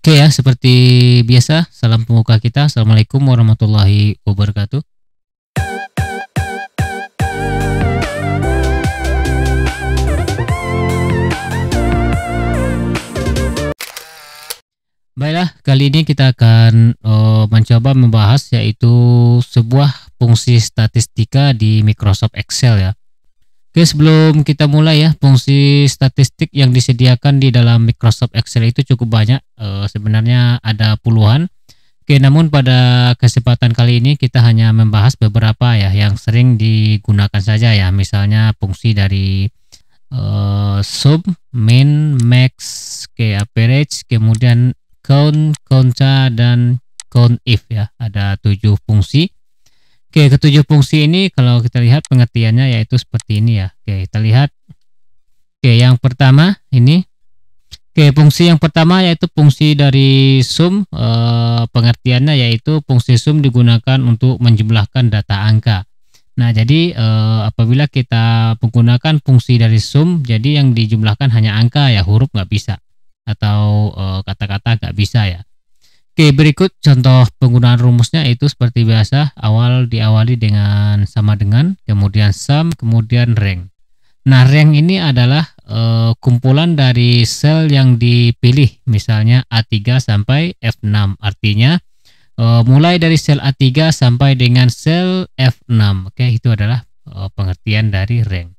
Oke ya, seperti biasa, salam pembuka kita. Assalamualaikum warahmatullahi wabarakatuh. Baiklah, kali ini kita akan mencoba membahas yaitu sebuah fungsi statistika di Microsoft Excel ya. Oke, sebelum kita mulai ya, fungsi statistik yang disediakan di dalam Microsoft Excel itu cukup banyak. Sebenarnya ada puluhan. Oke, namun pada kesempatan kali ini kita hanya membahas beberapa ya yang sering digunakan saja ya. Misalnya fungsi dari sum, min, max, ke average, kemudian count, conta, dan count if ya. Ada 7 fungsi. Oke, ketujuh fungsi ini kalau kita lihat pengertiannya yaitu seperti ini ya. Oke, kita lihat. Oke, yang pertama ini. Oke, fungsi yang pertama yaitu fungsi dari sum. Pengertiannya yaitu fungsi sum digunakan untuk menjumlahkan data angka. Nah, jadi apabila kita menggunakan fungsi dari sum, jadi yang dijumlahkan hanya angka ya, huruf nggak bisa. Atau kata-kata nggak bisa ya. Oke, berikut contoh penggunaan rumusnya itu seperti biasa, diawali dengan sama dengan, kemudian sum, kemudian rank. Nah, rank ini adalah kumpulan dari sel yang dipilih, misalnya A3 sampai F6. Artinya mulai dari sel A3 sampai dengan sel F6. Oke, itu adalah pengertian dari rank.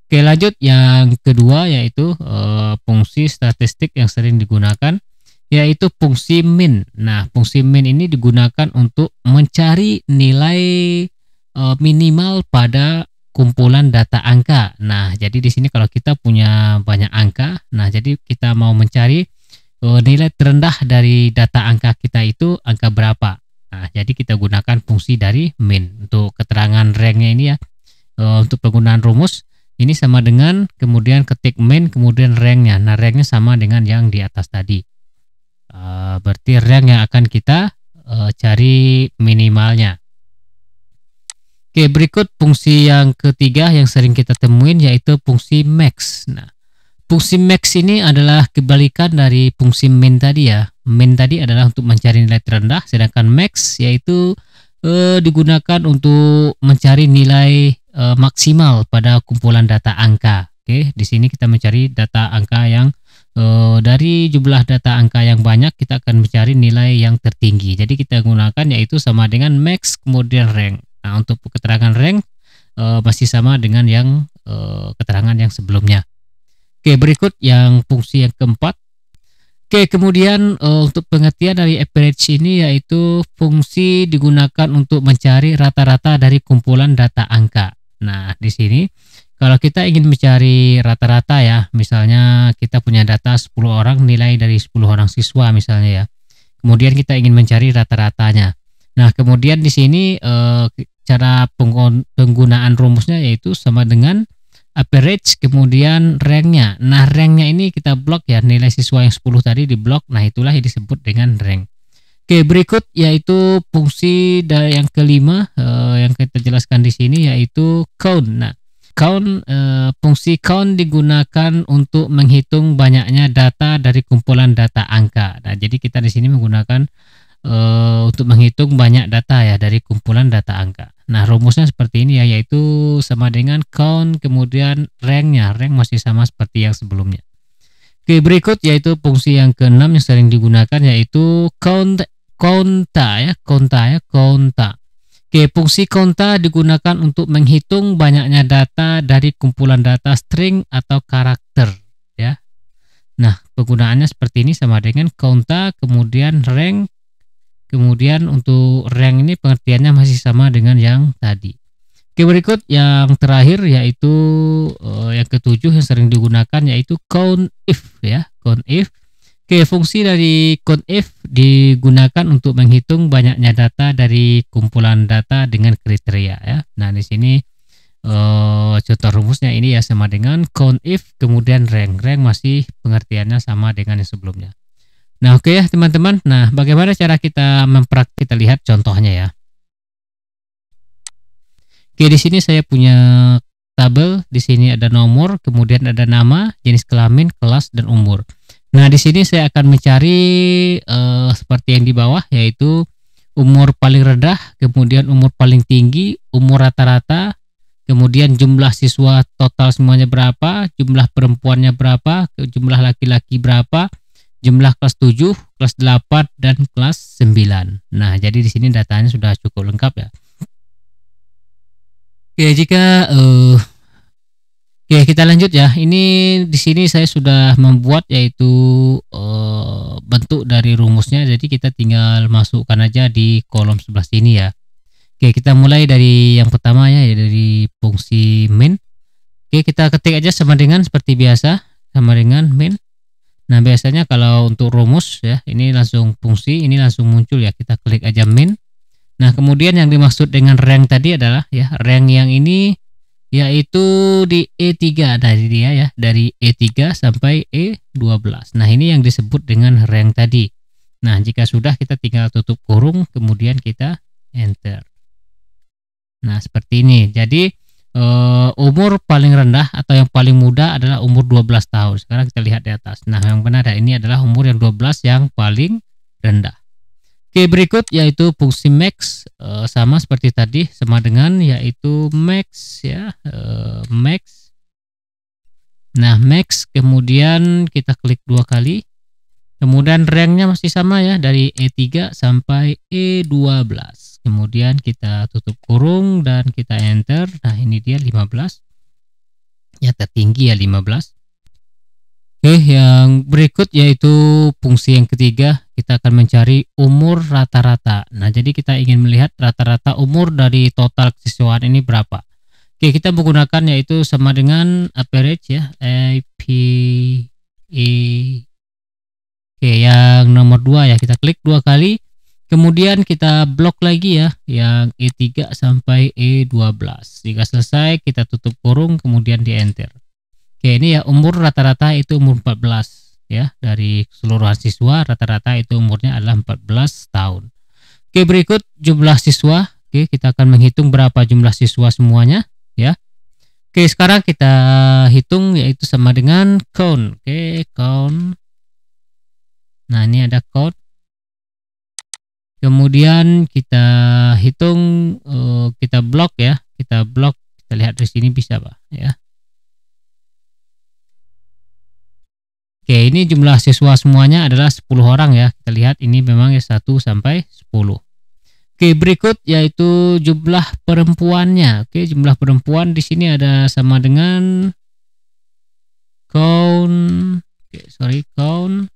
Oke, lanjut yang kedua yaitu fungsi statistik yang sering digunakan yaitu fungsi min. Nah, fungsi min ini digunakan untuk mencari nilai minimal pada kumpulan data angka. Nah, jadi di sini kalau kita punya banyak angka, nah jadi kita mau mencari nilai terendah dari data angka kita itu angka berapa. Nah, jadi kita gunakan fungsi dari min. Untuk keterangan ranknya ini ya, untuk penggunaan rumus ini sama dengan kemudian ketik min kemudian ranknya. Nah, ranknya sama dengan yang di atas tadi. Berarti rank yang akan kita cari minimalnya. Oke, berikut fungsi yang ketiga yang sering kita temuin yaitu fungsi max. Nah, fungsi max ini adalah kebalikan dari fungsi min tadi ya. Min tadi adalah untuk mencari nilai terendah, sedangkan max yaitu digunakan untuk mencari nilai maksimal pada kumpulan data angka. Oke, di sini kita mencari data angka yang dari jumlah data angka yang banyak kita akan mencari nilai yang tertinggi. Jadi kita gunakan yaitu sama dengan max kemudian rank. Nah, untuk keterangan rank masih sama dengan yang keterangan yang sebelumnya. Oke, berikut yang fungsi yang keempat. Oke, kemudian untuk pengertian dari average ini yaitu fungsi digunakan untuk mencari rata-rata dari kumpulan data angka. Nah, di sini kalau kita ingin mencari rata-rata ya, misalnya kita punya data 10 orang, nilai dari 10 orang siswa misalnya ya. Kemudian kita ingin mencari rata-ratanya. Nah, kemudian di sini cara penggunaan rumusnya yaitu sama dengan average kemudian ranknya. Nah, ranknya ini kita blok ya, nilai siswa yang 10 tadi di blok. Nah, itulah yang disebut dengan rank. Oke, berikut yaitu fungsi dari yang kelima yang kita jelaskan di sini yaitu count. Nah, fungsi count digunakan untuk menghitung banyaknya data dari kumpulan data angka. Nah, jadi kita di sini menggunakan untuk menghitung banyak data ya dari kumpulan data angka. Nah, rumusnya seperti ini ya, yaitu sama dengan count kemudian ranknya. Rank masih sama seperti yang sebelumnya. Oke, berikut yaitu fungsi yang keenam yang sering digunakan yaitu conta. Oke, fungsi conta digunakan untuk menghitung banyaknya data dari kumpulan data string atau karakter ya. Nah, penggunaannya seperti ini sama dengan conta kemudian rank. Kemudian untuk rank ini pengertiannya masih sama dengan yang tadi. Oke, berikut yang terakhir yaitu yang ketujuh yang sering digunakan yaitu count if ya, count if. Oke, fungsi dari count if digunakan untuk menghitung banyaknya data dari kumpulan data dengan kriteria ya. Nah, di sini contoh rumusnya ini ya sama dengan count if kemudian rank. Rank masih pengertiannya sama dengan yang sebelumnya. Nah, oke ya teman-teman. Nah, bagaimana cara kita kita lihat contohnya ya. Oke, di sini saya punya tabel. Di sini ada nomor, kemudian ada nama, jenis kelamin, kelas, dan umur. Nah, di sini saya akan mencari seperti yang di bawah, yaitu umur paling rendah, kemudian umur paling tinggi, umur rata-rata, kemudian jumlah siswa total semuanya berapa, jumlah perempuannya berapa, jumlah laki-laki berapa, jumlah kelas 7, kelas 8, dan kelas 9. Nah, jadi di sini datanya sudah cukup lengkap ya. Oke, Oke, kita lanjut ya. Ini di sini saya sudah membuat yaitu bentuk dari rumusnya. Jadi kita tinggal masukkan aja di kolom sebelah sini ya. Oke, kita mulai dari yang pertama ya, dari fungsi main. Oke, kita ketik aja sama dengan seperti biasa, sama dengan main. Nah, biasanya kalau untuk rumus ya, ini langsung fungsi, ini langsung muncul ya. Kita klik aja main. Nah, kemudian yang dimaksud dengan rank tadi adalah ya, rank yang ini yaitu di E3 dari dia ya, dari E3 sampai E12. Nah, ini yang disebut dengan rank tadi. Nah, jika sudah kita tinggal tutup kurung, kemudian kita enter. Nah, seperti ini. Jadi umur paling rendah atau yang paling muda adalah umur 12 tahun. Sekarang kita lihat di atas. Nah, yang benar ini adalah umur yang 12 yang paling rendah. Oke, berikut yaitu fungsi max, sama seperti tadi, sama dengan yaitu max ya, max. Nah, max, kemudian kita klik 2 kali, kemudian ranknya masih sama ya, dari E3 sampai E12. Kemudian kita tutup kurung dan kita enter. Nah, ini dia 15 ya, tertinggi ya 15. Oke, yang berikut yaitu fungsi yang ketiga, kita akan mencari umur rata-rata. Nah, jadi kita ingin melihat rata-rata umur dari total kesiswaan ini berapa. Oke, kita menggunakan yaitu sama dengan average ya, APE. Oke, yang nomor 2 ya, kita klik 2 kali. Kemudian kita blok lagi ya, yang E3 sampai E12. Jika selesai, kita tutup kurung, kemudian di enter. Oke, ini ya umur rata-rata itu umur 14 ya, dari keseluruhan siswa rata-rata itu umurnya adalah 14 tahun. Oke, berikut jumlah siswa. Oke, kita akan menghitung berapa jumlah siswa semuanya ya. Oke, sekarang kita hitung yaitu sama dengan count. Oke, count. Nah, ini ada count. Kemudian kita hitung, kita blok ya. Kita blok, kita lihat di sini bisa Pak ya. Oke, ini jumlah siswa semuanya adalah 10 orang ya. Kita lihat ini memang 1 sampai 10. Oke, berikut yaitu jumlah perempuannya. Oke, jumlah perempuan di sini ada sama dengan count. Count.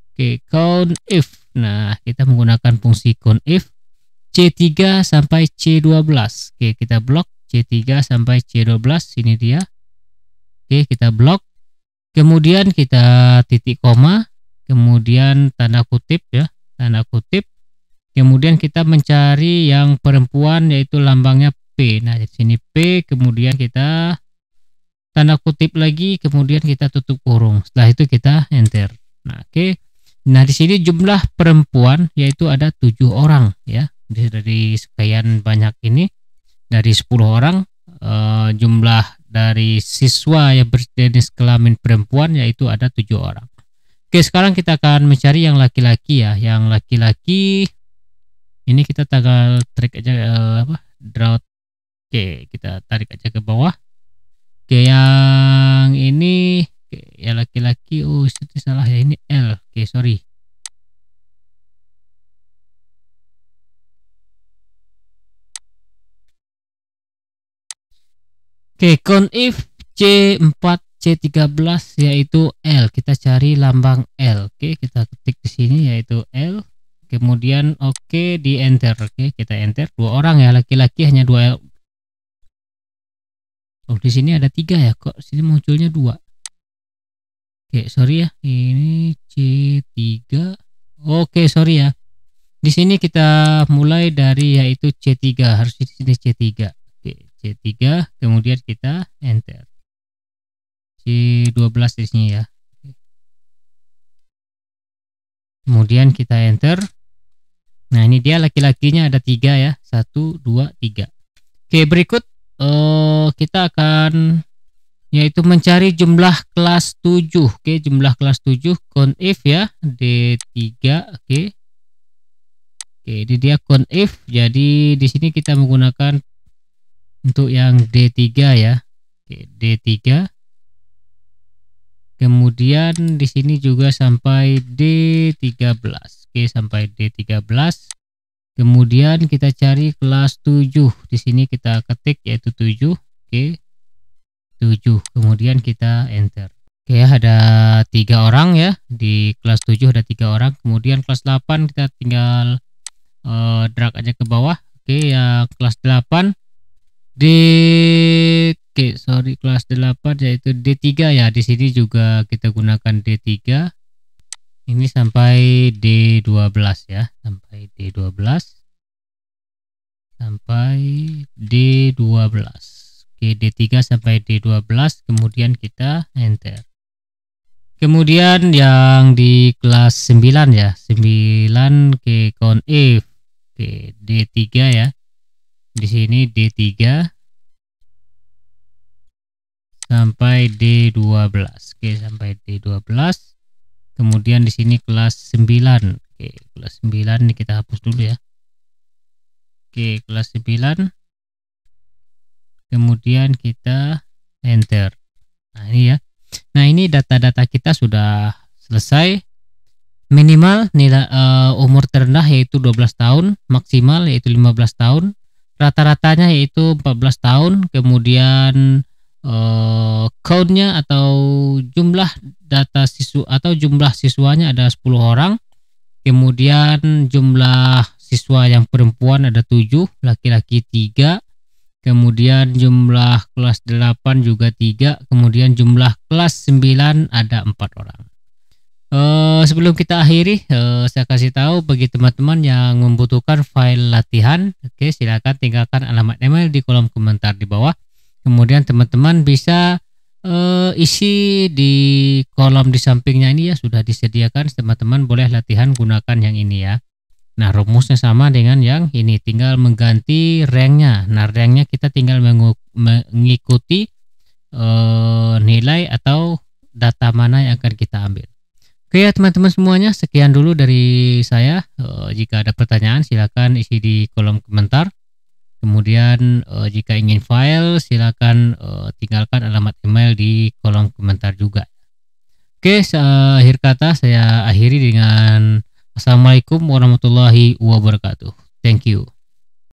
Oke, count if. Nah, kita menggunakan fungsi count if C3 sampai C12. Oke, kita blok C3 sampai C12. Ini dia. Oke, kita blok. Kemudian kita titik koma, kemudian tanda kutip ya, tanda kutip. Kemudian kita mencari yang perempuan yaitu lambangnya P. Nah, di sini P, kemudian kita tanda kutip lagi, kemudian kita tutup kurung. Setelah itu kita enter. Nah, oke. Nah, di sini jumlah perempuan yaitu ada 7 orang ya. Dari sekian banyak ini, dari 10 orang, jumlah dari siswa yang berjenis kelamin perempuan yaitu ada 7 orang. Oke, sekarang kita akan mencari yang laki-laki ya. Yang laki-laki ini kita tanggal tarik aja drought. Oke, kita tarik aja ke bawah. Oke, yang ini ya laki-laki, itu salah ya, ini L. Oke, sorry. Oke, count if C4 C13 yaitu L. Kita cari lambang L. Oke, kita ketik di sini yaitu L. Kemudian oke, di enter. Oke, kita enter. 2 orang ya, laki-laki hanya 2 L. Oh, di sini ada 3 ya. Kok sini munculnya 2? Oke, sorry ya. Ini C3. Oke, sorry ya. Di sini kita mulai dari yaitu C3. Harus di sini C3. C3, kemudian kita enter. C12 di sini ya. Kemudian kita enter. Nah, ini dia laki-lakinya ada 3 ya. 1, 2, 3. Oke, berikut kita akan yaitu mencari jumlah kelas 7. Oke, jumlah kelas 7 conif ya, D3. Oke. Oke, ini dia conif. Jadi di sini kita menggunakan untuk yang D3 ya. Oke, D3. Kemudian di sini juga sampai D13. Oke, sampai D13. Kemudian kita cari kelas 7. Di sini kita ketik yaitu 7. Oke. 7. Kemudian kita enter. Oke, ada 3 orang ya. Di kelas 7 ada 3 orang. Kemudian kelas 8 kita tinggal drag aja ke bawah. Oke, ya kelas 8 kelas 8 yaitu D3 ya. Di sini juga kita gunakan D3. Ini sampai D12 ya, sampai D12. Oke, D3 sampai D12, kemudian kita enter. Kemudian yang di kelas 9 ya, 9 ke conif. Oke, D3 ya. Di sini D3 sampai D12. Oke, sampai D12. Kemudian di sini kelas 9. Oke, kelas 9 ini kita hapus dulu ya. Oke, kelas 9. Kemudian kita enter. Nah, ini ya. Nah, ini data-data kita sudah selesai. Minimal nilai umur terendah yaitu 12 tahun, maksimal yaitu 15 tahun, rata-ratanya yaitu 14 tahun, kemudian countnya atau jumlah data siswa atau jumlah siswanya ada 10 orang, kemudian jumlah siswa yang perempuan ada 7, laki-laki 3, kemudian jumlah kelas 8 juga 3, kemudian jumlah kelas 9 ada 4 orang. Sebelum kita akhiri, saya kasih tahu bagi teman-teman yang membutuhkan file latihan, oke, silakan tinggalkan alamat email di kolom komentar di bawah. Kemudian teman-teman bisa isi di kolom di sampingnya ini ya, sudah disediakan. Teman-teman boleh latihan gunakan yang ini ya. Nah, rumusnya sama dengan yang ini, tinggal mengganti ranknya. Nah, ranknya kita tinggal mengikuti nilai atau data mana yang akan kita ambil. Oke ya teman-teman semuanya, sekian dulu dari saya. Jika ada pertanyaan silakan isi di kolom komentar. Kemudian jika ingin file silakan tinggalkan alamat email di kolom komentar juga. Oke, akhir kata saya akhiri dengan Assalamualaikum warahmatullahi wabarakatuh. Thank you.